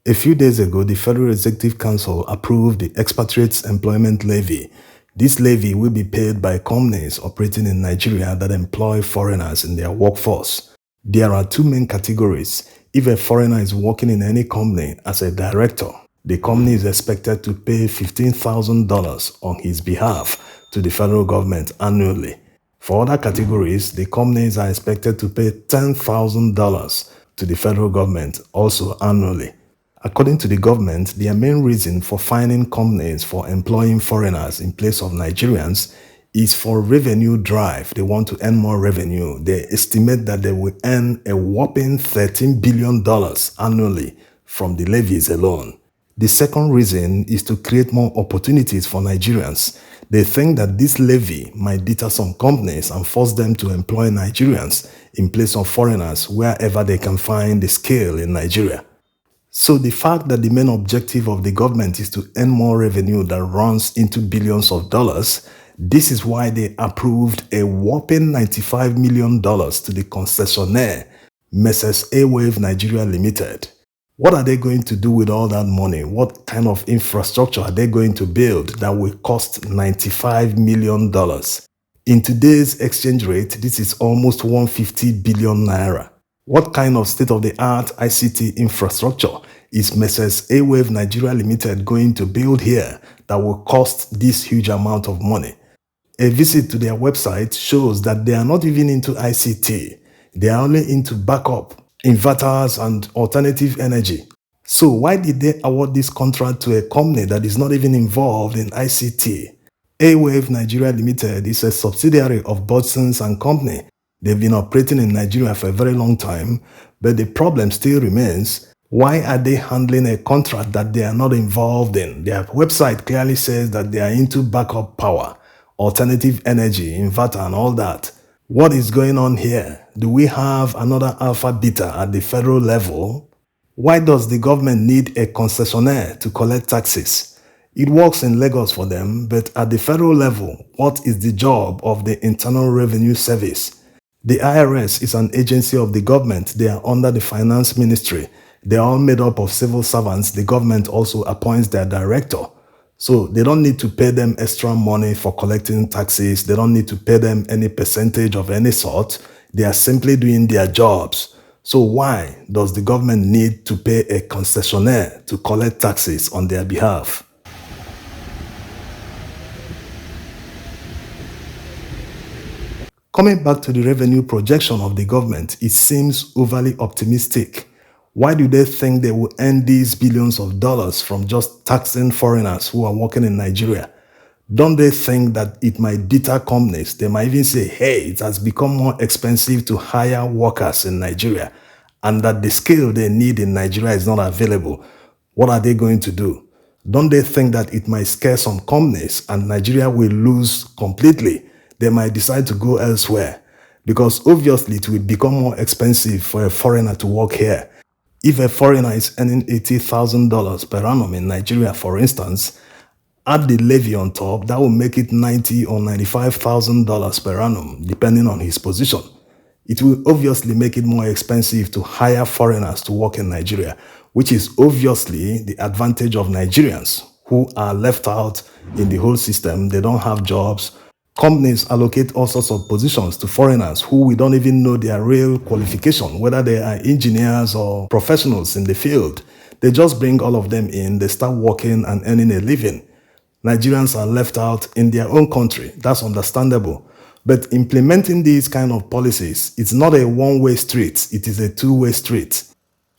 A few days ago, the Federal Executive Council approved the Expatriate Employment Levy. This levy will be paid by companies operating in Nigeria that employ foreigners in their workforce. There are two main categories. If a foreigner is working in any company as a director, the company is expected to pay $15,000 on his behalf to the federal government annually. For other categories, the companies are expected to pay $10,000 to the federal government also annually. According to the government, their main reason for fining companies for employing foreigners in place of Nigerians is for revenue drive. They want to earn more revenue. They estimate that they will earn a whopping $13 billion annually from the levies alone. The second reason is to create more opportunities for Nigerians. They think that this levy might deter some companies and force them to employ Nigerians in place of foreigners wherever they can find the skill in Nigeria. So the fact that the main objective of the government is to earn more revenue that runs into billions of dollars, this is why they approved a whopping $95 million to the concessionaire, Mrs. Airwave Nigeria Limited. What are they going to do with all that money? What kind of infrastructure are they going to build that will cost $95 million? In today's exchange rate, this is almost 150 billion naira. What kind of state-of-the-art ICT infrastructure is Mrs. Airwave Nigeria Limited going to build here that will cost this huge amount of money? A visit to their website shows that they are not even into ICT. They are only into backup, inverters, and alternative energy. So why did they award this contract to a company that is not even involved in ICT? Airwave Nigeria Limited is a subsidiary of Budsons and Company. They've been operating in Nigeria for a very long time, but the problem still remains. Why are they handling a contract that they are not involved in? Their website clearly says that they are into backup power, alternative energy, inverter, and all that. What is going on here? Do we have another alpha beta at the federal level? Why does the government need a concessionaire to collect taxes? It works in Lagos for them, but at the federal level, what is the job of the Internal Revenue Service? The IRS is an agency of the government. They are under the Finance Ministry. They are all made up of civil servants. The government also appoints their director. So they don't need to pay them extra money for collecting taxes. They don't need to pay them any percentage of any sort. They are simply doing their jobs. So why does the government need to pay a concessionaire to collect taxes on their behalf? Coming back to the revenue projection of the government, it seems overly optimistic. Why do they think they will earn these billions of dollars from just taxing foreigners who are working in Nigeria? Don't they think that it might deter companies? They might even say, hey, it has become more expensive to hire workers in Nigeria and that the skill they need in Nigeria is not available. What are they going to do? Don't they think that it might scare some companies and Nigeria will lose completely? They might decide to go elsewhere because obviously it will become more expensive for a foreigner to work here. If a foreigner is earning $80,000 per annum in Nigeria, for instance, add the levy on top, that will make it $90,000 or $95,000 per annum, depending on his position. It will obviously make it more expensive to hire foreigners to work in Nigeria, which is obviously the advantage of Nigerians who are left out in the whole system. They don't have jobs. Companies allocate all sorts of positions to foreigners who we don't even know their real qualification, whether they are engineers or professionals in the field. They just bring all of them in, they start working and earning a living. Nigerians are left out in their own country. That's understandable. But implementing these kind of policies, it's not a one-way street, it is a two-way street.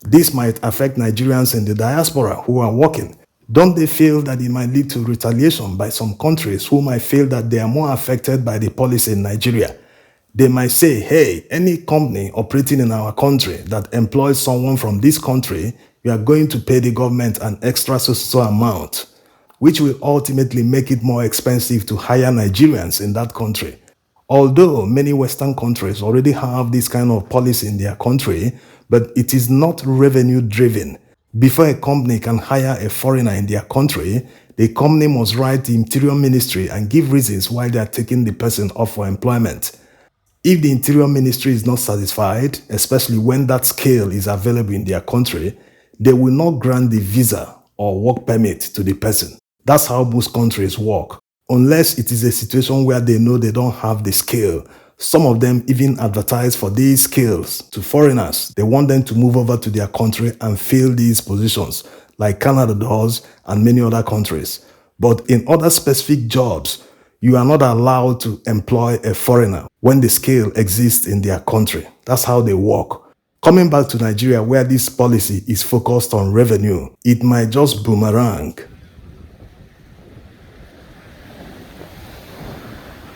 This might affect Nigerians in the diaspora who are working. Don't they feel that it might lead to retaliation by some countries who might feel that they are more affected by the policy in Nigeria? They might say, hey, any company operating in our country that employs someone from this country, we are going to pay the government an extra so amount, which will ultimately make it more expensive to hire Nigerians in that country. Although many Western countries already have this kind of policy in their country, but it is not revenue driven. Before a company can hire a foreigner in their country, the company must write the Interior Ministry and give reasons why they are taking the person off for employment. If the Interior Ministry is not satisfied, especially when that skill is available in their country, they will not grant the visa or work permit to the person. That's how most countries work. Unless it is a situation where they know they don't have the skill. Some of them even advertise for these skills to foreigners. They want them to move over to their country and fill these positions, like Canada does and many other countries. But in other specific jobs, you are not allowed to employ a foreigner when the skill exists in their country. That's how they work. Coming back to Nigeria, where this policy is focused on revenue, it might just boomerang.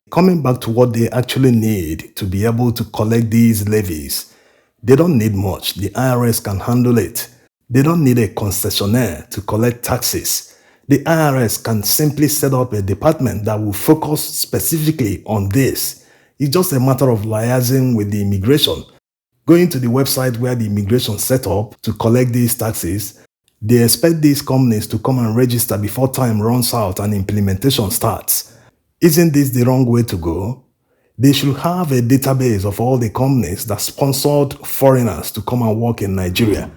Coming back to what they actually need to be able to collect these levies, they don't need much. The IRS can handle it. They don't need a concessionaire to collect taxes. The IRS can simply set up a department that will focus specifically on this. It's just a matter of liaising with the immigration. Going to the website where the immigration set up to collect these taxes, they expect these companies to come and register before time runs out and implementation starts. Isn't this the wrong way to go? They should have a database of all the companies that sponsored foreigners to come and work in Nigeria.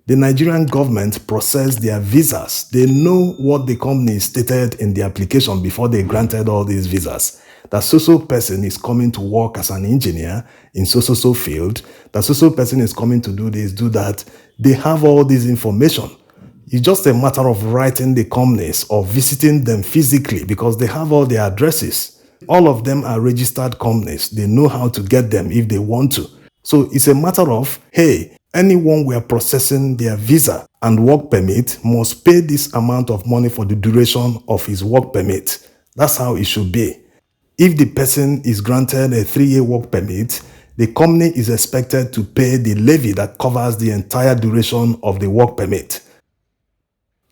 The Nigerian government processed their visas. They know what the company stated in the application before they granted all these visas. That so-so person is coming to work as an engineer in so-so field. That so-so person is coming to do this, do that. They have all this information. It's just a matter of writing the companies or visiting them physically because they have all their addresses. All of them are registered companies. They know how to get them if they want to. So it's a matter of, hey, anyone we are processing their visa and work permit must pay this amount of money for the duration of his work permit. That's how it should be. If the person is granted a 3-year work permit, the company is expected to pay the levy that covers the entire duration of the work permit.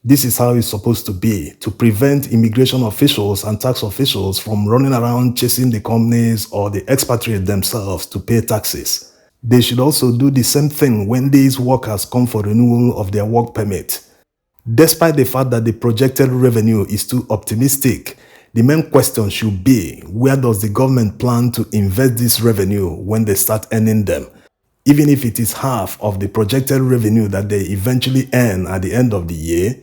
This is how it's supposed to be, to prevent immigration officials and tax officials from running around chasing the companies or the expatriate themselves to pay taxes. They should also do the same thing when these workers come for renewal of their work permit. Despite the fact that the projected revenue is too optimistic, the main question should be, where does the government plan to invest this revenue when they start earning them? Even if it is half of the projected revenue that they eventually earn at the end of the year,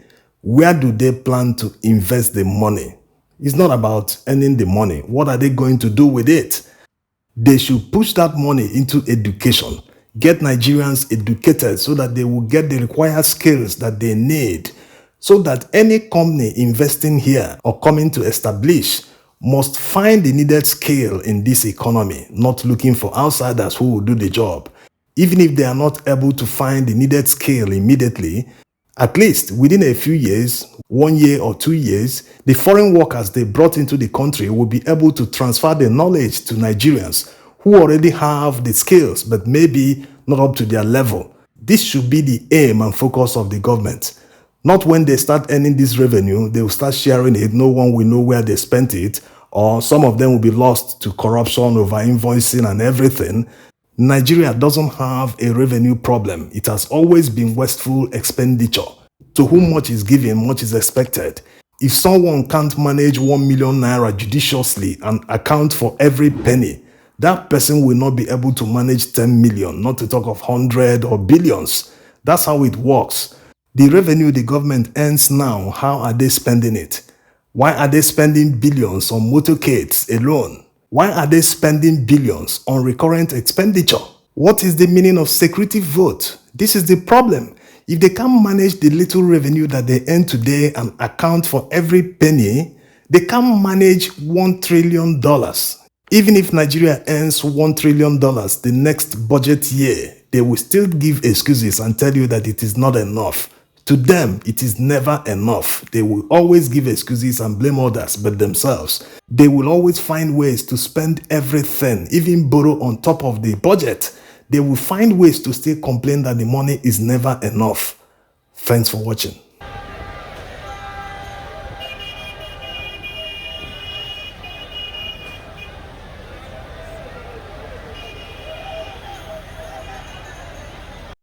where do they plan to invest the money? It's not about earning the money. What are they going to do with it? They should push that money into education. Get Nigerians educated so that they will get the required skills that they need, so that any company investing here or coming to establish must find the needed skill in this economy, not looking for outsiders who will do the job. Even if they are not able to find the needed skill immediately, at least within a few years, 1 year or 2 years, the foreign workers they brought into the country will be able to transfer the knowledge to Nigerians who already have the skills but maybe not up to their level. This should be the aim and focus of the government. Not when they start earning this revenue, they will start sharing it, no one will know where they spent it, or some of them will be lost to corruption over invoicing and everything. Nigeria doesn't have a revenue problem. It has always been wasteful expenditure. To whom much is given, much is expected. If someone can't manage 1 million naira judiciously and account for every penny, that person will not be able to manage 10 million, not to talk of 100 or billions. That's how it works. The revenue the government earns now, how are they spending it? Why are they spending billions on motorcades alone? Why are they spending billions on recurrent expenditure? What is the meaning of security vote? This is the problem. If they can't manage the little revenue that they earn today and account for every penny, they can't manage $1 trillion. Even if Nigeria earns $1 trillion the next budget year, they will still give excuses and tell you that it is not enough. To them, it is never enough. They will always give excuses and blame others but themselves. They will always find ways to spend everything, even borrow on top of the budget. They will find ways to still complain that the money is never enough. Thanks for watching.